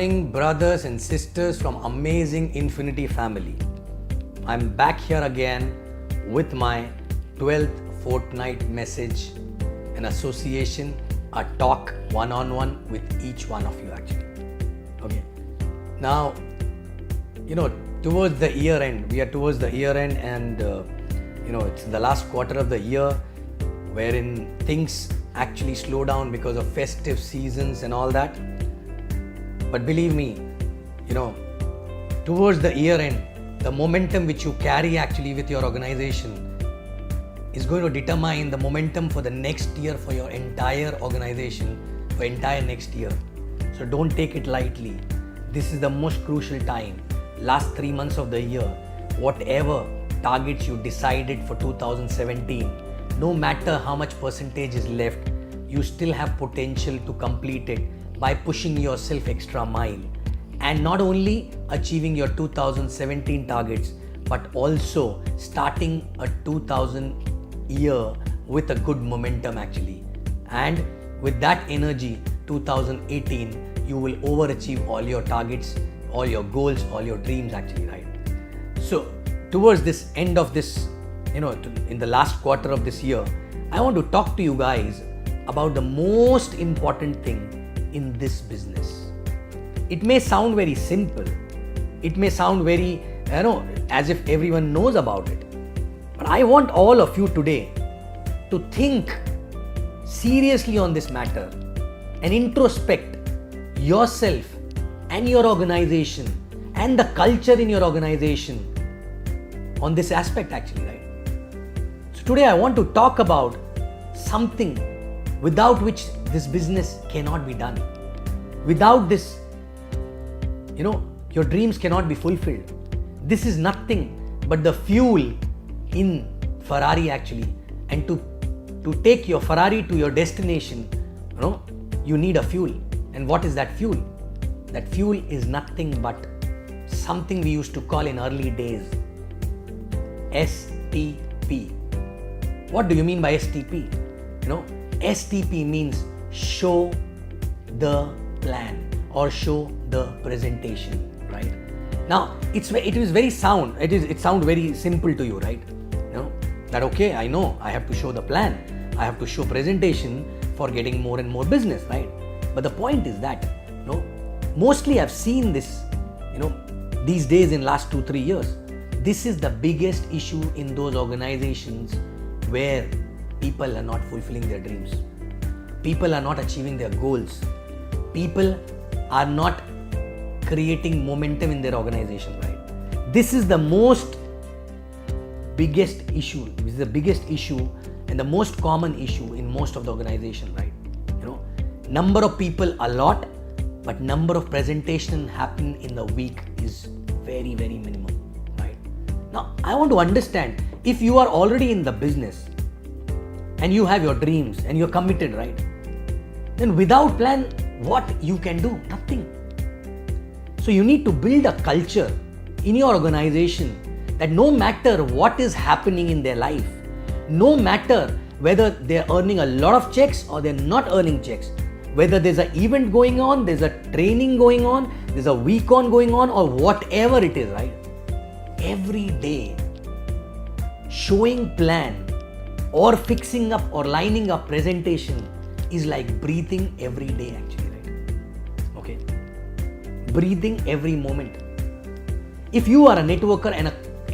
morning, brothers and sisters from amazing Infiniti family. I'm back here again with my 12th Fortnight message, an association, a talk one-on-one with each one of you actually. Okay. Now, towards the year end, we are towards the year end and it's the last quarter of the year wherein things actually slow down because of festive seasons and all that. But believe me, towards the year end, the momentum which you carry actually with your organization is going to determine the momentum for the next year for your entire organization, for entire next year. So don't take it lightly. This is the most crucial time. Last 3 months of the year, whatever targets you decided for 2017, no matter how much percentage is left, you still have potential to complete it by pushing yourself extra mile and not only achieving your 2017 targets but also starting a 2000 year with a good momentum actually. And with that energy, 2018 you will overachieve all your targets, all your goals, all your dreams actually, right? So towards this end of this, in the last quarter of this year, I want to talk to you guys about the most important thing in this business. It may sound very simple. It may sound very, as if everyone knows about it. But I want all of you today to think seriously on this matter and introspect yourself and your organization and the culture in your organization on this aspect actually, right? So today I want to talk about something without which this business cannot be done. Without this, your dreams cannot be fulfilled. This is nothing but the fuel in Ferrari actually. And to take your Ferrari to your destination, you need a fuel. And what is that fuel? That fuel is nothing but something we used to call in early days STP. What do you mean by STP? STP means show the plan or show the presentation, right? Now it sounds very simple to you, right? That okay, I know I have to show the plan, I have to show presentation for getting more and more business, right? But the point is that mostly I've seen this these days in last 2-3 years. This is the biggest issue in those organizations where people are not fulfilling their dreams. People are not achieving their goals. People are not creating momentum in their organization, right? This is the biggest issue. This is the biggest issue and the most common issue in most of the organization, right? Number of people a lot, but number of presentation happen in the week is very, very minimum, right? Now, I want to understand, if you are already in the business and you have your dreams and you're committed, right? Then without plan, what you can do? Nothing. So you need to build a culture in your organization that no matter what is happening in their life, no matter whether they're earning a lot of checks or they're not earning checks, whether there's an event going on, there's a training going on, there's a week on going on, or whatever it is, right? Every day, showing plan or fixing up or lining up presentation is like breathing every day actually, right? Okay? Breathing every moment. If you are a networker and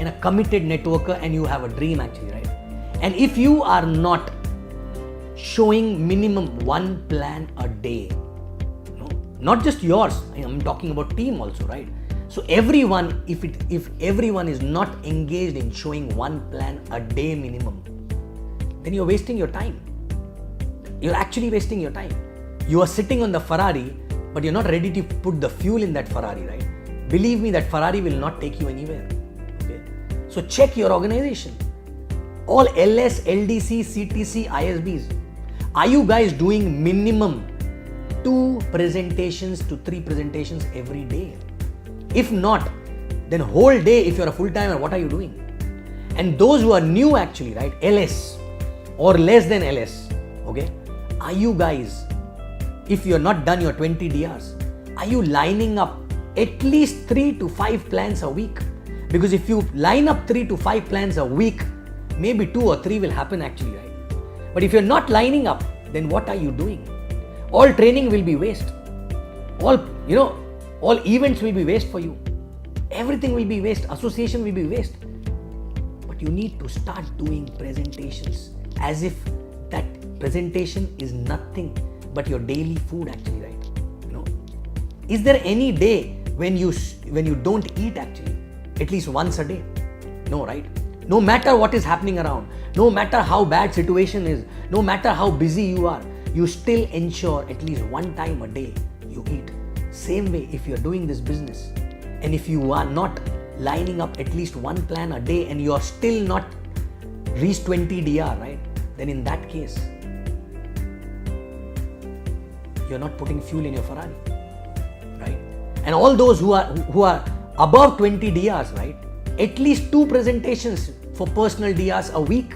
a committed networker and you have a dream actually, right? And if you are not showing minimum one plan a day, not just yours, I'm talking about team also, right? So everyone, if everyone is not engaged in showing one plan a day minimum, then you're wasting your time. You're actually wasting your time. You are sitting on the Ferrari, but you're not ready to put the fuel in that Ferrari, right? Believe me, that Ferrari will not take you anywhere. Okay? So check your organization. All LS, LDC, CTC, ISBs. Are you guys doing minimum 2 presentations to 3 presentations every day? If not, then whole day, if you're a full-timer, what are you doing? And those who are new actually, right? LS or less than LS, okay? Are you guys, if you're not done your 20 DRs, Are you lining up at least 3 to 5 plans a week? Because if you line up 3 to 5 plans a week, maybe 2 or 3 will happen actually, right? But if you're not lining up, then what are you doing? All training will be waste. All events will be waste for you. Everything will be waste. Association will be waste. But you need to start doing presentations as if that presentation is nothing but your daily food actually, right? Is there any day when you don't eat actually? At least once a day? No, right? No matter what is happening around, no matter how bad situation is, no matter how busy you are, you still ensure at least one time a day you eat. Same way if you're doing this business and if you are not lining up at least one plan a day and you are still not reached 20 DR, right? Then in that case, you're not putting fuel in your Ferrari, right? And all those who are above 20 DRs, right? At least 2 presentations for personal DRs a week,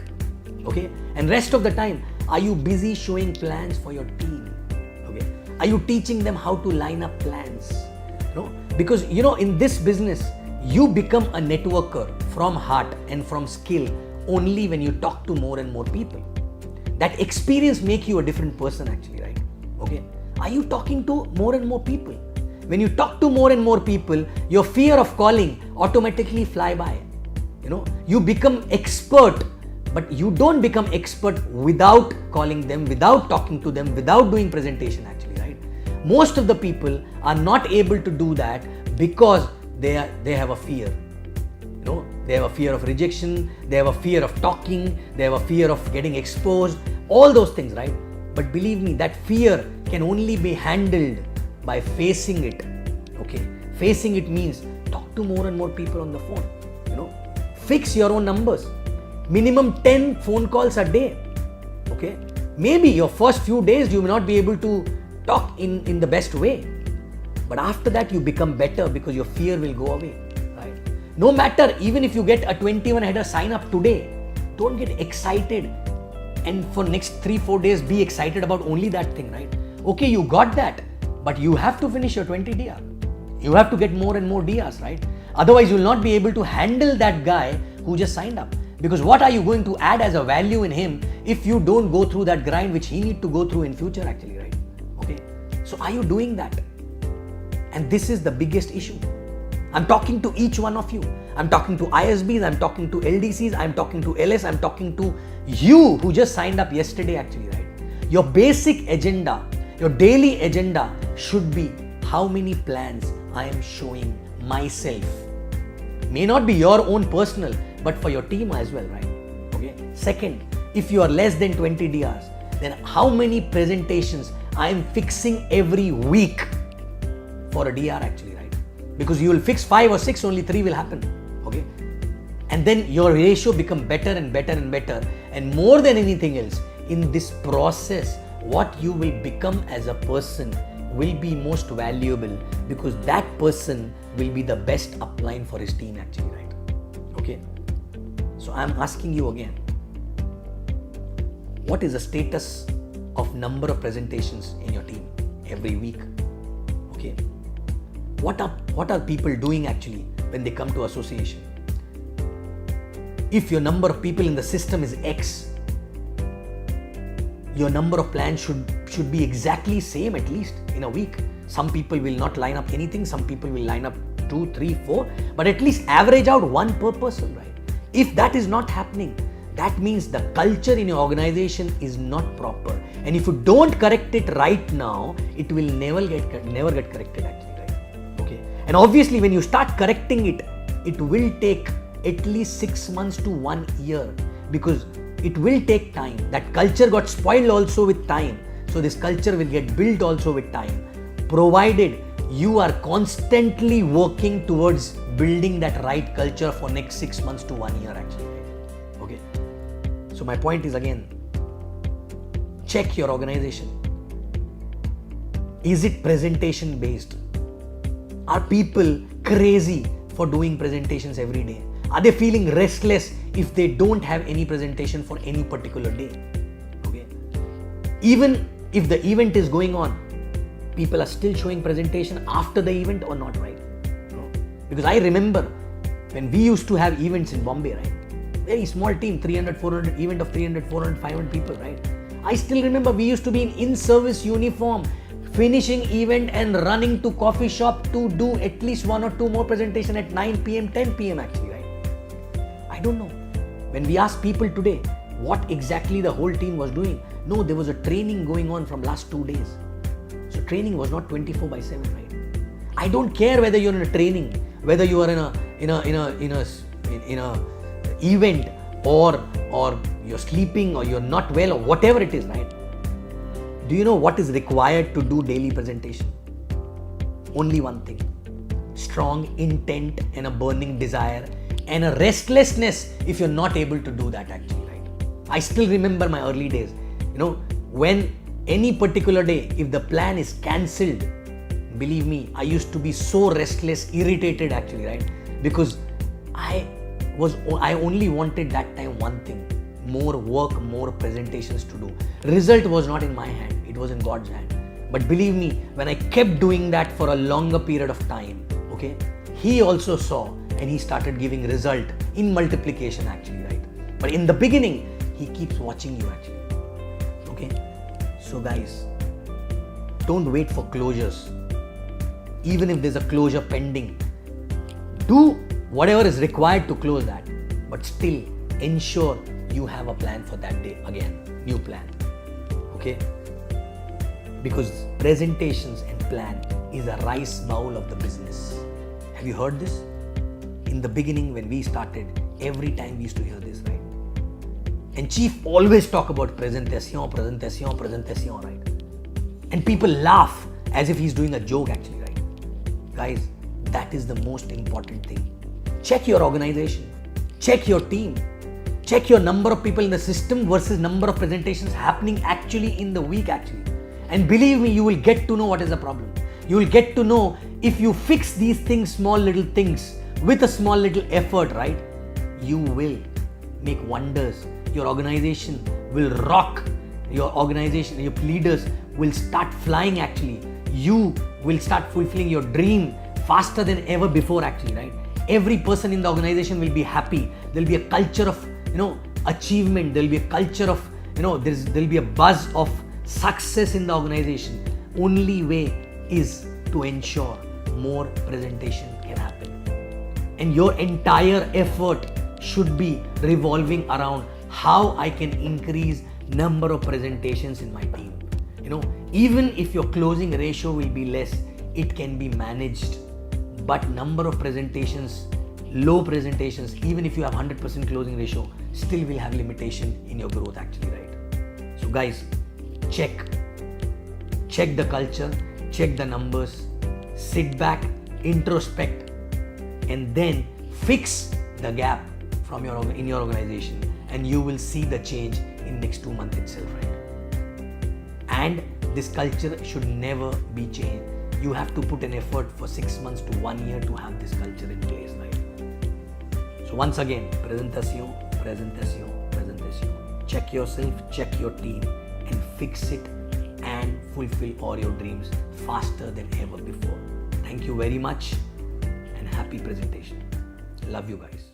okay? And rest of the time, are you busy showing plans for your team, okay? Are you teaching them how to line up plans? Because in this business, you become a networker from heart and from skill only when you talk to more and more people. That experience makes you a different person actually, right? Okay? Are you talking to more and more people? When you talk to more and more people, your fear of calling automatically fly by. You become expert, but you don't become expert without calling them, without talking to them, without doing presentation actually, right? Most of the people are not able to do that because they have a fear. They have a fear of rejection, they have a fear of talking, they have a fear of getting exposed, all those things, right? But believe me, that fear can only be handled by facing it, okay? Facing it means talk to more and more people on the phone, Fix your own numbers. Minimum 10 phone calls a day, okay? Maybe your first few days you may not be able to talk in the best way. But after that you become better because your fear will go away, right? No matter, even if you get a 21 header sign up today, don't get excited and for next 3-4 days be excited about only that thing, right? Okay, you got that, but you have to finish your 20 DR. You have to get more and more DRs, right? Otherwise, you will not be able to handle that guy who just signed up. Because what are you going to add as a value in him if you don't go through that grind which he need to go through in future actually, right? Okay. So are you doing that? And this is the biggest issue. I'm talking to each one of you. I'm talking to ISBs, I'm talking to LDCs, I'm talking to LS, I'm talking to you who just signed up yesterday actually, right? Your basic agenda, your daily agenda should be how many plans I am showing myself. May not be your own personal, but for your team as well, right? Okay. Second, if you are less than 20 DRs, then how many presentations I am fixing every week for a DR actually, right? Because you will fix 5 or 6, only 3 will happen, okay? And then your ratio become better and better and better. And more than anything else, in this process, what you will become as a person will be most valuable because that person will be the best upline for his team actually, right? Okay. So I'm asking you again, what is the status of number of presentations in your team every week? Okay. What are people doing actually when they come to association? If your number of people in the system is X, your number of plans should be exactly same at least in a week. Some people will not line up anything, some people will line up 2, 3, 4, but at least average out 1 per person, right? If that is not happening, that means the culture in your organization is not proper. And if you don't correct it right now, it will never get corrected actually, right? Okay. And obviously when you start correcting it, it will take at least 6 months to 1 year because it will take time. That culture got spoiled also with time. So this culture will get built also with time, provided you are constantly working towards building that right culture for next 6 months to 1 year actually. Okay. So my point is again, check your organization. Is it presentation based? Are people crazy for doing presentations every day? Are they feeling restless if they don't have any presentation for any particular day? Okay. Even if the event is going on, people are still showing presentation after the event or not, right? No. Because I remember when we used to have events in Bombay, right? Very small team, 300, 400, event of 300, 400, 500 people, right? I still remember we used to be in service uniform, finishing event and running to coffee shop to do at least 1 or 2 more presentation at 9 p.m., 10 p.m. actually, right? I don't know. When we ask people today what exactly the whole team was doing, no, there was a training going on from last 2 days. So training was not 24/7, right? I don't care whether you're in a training, whether you are in a event or you're sleeping or you're not well or whatever it is, right? Do you know what is required to do daily presentation? Only one thing: strong intent and a burning desire and a restlessness if you're not able to do that actually, right? I still remember my early days, when any particular day, if the plan is cancelled, believe me, I used to be so restless, irritated actually, right? Because I only wanted that time one thing: more work, more presentations to do. Result was not in my hand, it was in God's hand. But believe me, when I kept doing that for a longer period of time, okay, He also saw and He started giving result in multiplication actually, right? But in the beginning, He keeps watching you actually, okay? So guys, don't wait for closures. Even if there's a closure pending, do whatever is required to close that, but still ensure you have a plan for that day again, new plan, okay? Because presentations and plan is a rice bowl of the business. Have you heard this? In the beginning when we started, every time we used to hear this, right? And Chief always talk about presentation, right? And people laugh as if he's doing a joke actually, right? Guys, that is the most important thing. Check your organization, check your team, check your number of people in the system versus number of presentations happening actually in the week actually. And believe me, you will get to know what is the problem. You will get to know if you fix these things, small little things, with a small little effort, right? You will make wonders. Your organization will rock. Your organization, your leaders will start flying actually. You will start fulfilling your dream faster than ever before actually, right? Every person in the organization will be happy. There'll be a culture of, achievement. There'll be a culture of, there'll be a buzz of success in the organization. Only way is to ensure more presentation can happen. And your entire effort should be revolving around how I can increase number of presentations in my team. Even if your closing ratio will be less, it can be managed. But number of presentations, low presentations, even if you have 100% closing ratio, still will have limitation in your growth actually, right? So guys, check the culture, check the numbers, sit back, introspect, and then fix the gap in your organization, and you will see the change in next 2 months itself, right? And this culture should never be changed. You have to put an effort for 6 months to 1 year to have this culture in place, right? So once again, presentation. Check yourself, check your team, and fix it and fulfill all your dreams faster than ever before. Thank you very much and happy presentation. Love you guys.